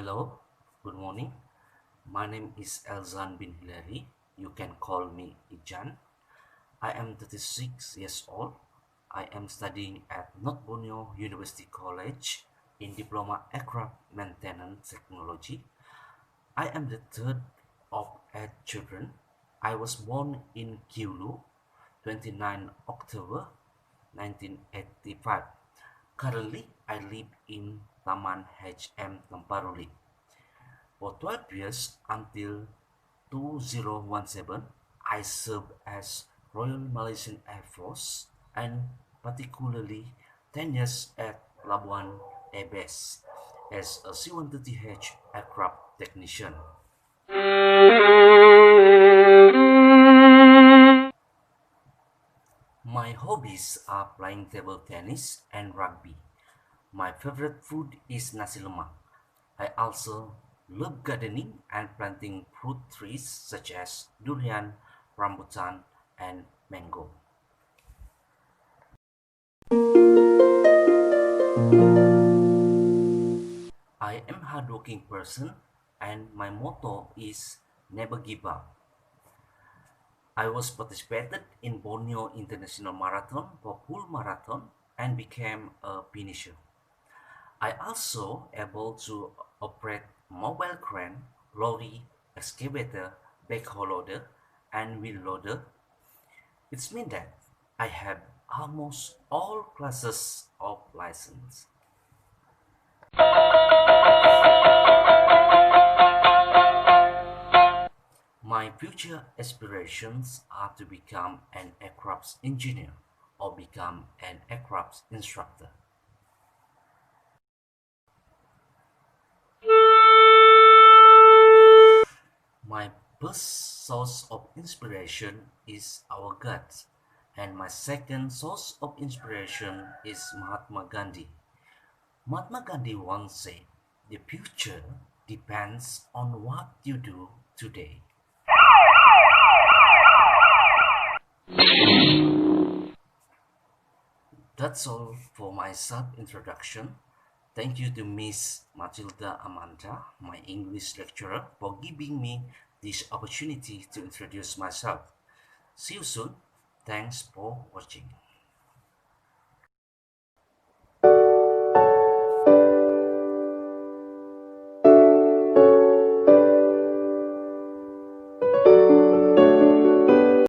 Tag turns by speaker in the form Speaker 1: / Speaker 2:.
Speaker 1: Hello, good morning. My name is Elzan bin Hillary. You can call me Ijan. I am 36 years old. I am studying at North Borneo University College in Diploma Aircraft Maintenance Technology. I am the third of 8 children. I was born in Kiulu, 29 October 1985. Currently, I live in Taman HM Temparuli. For 12 years until 2017, I served as Royal Malaysian Air Force and particularly 10 years at Labuan Air Base as a C-130H aircraft technician. My hobbies are playing table tennis and rugby. My favorite food is nasi lemak. I also love gardening and planting fruit trees such as durian, rambutan, and mango. I am a hardworking person and my motto is never give up. I was participated in Borneo International Marathon for full marathon and became a finisher. I also able to operate mobile crane, lorry, excavator, backhoe loader, and wheel loader. It means that I have almost all classes of license. My future aspirations are to become an aircraft engineer or become an aircraft instructor. My first source of inspiration is our God, and my second source of inspiration is Mahatma Gandhi. Mahatma Gandhi once said, "The future depends on what you do today." That's all for my self introduction. Thank you to Miss Matilda Amanda, my English lecturer, for giving me this opportunity to introduce myself. See you soon. Thanks for watching.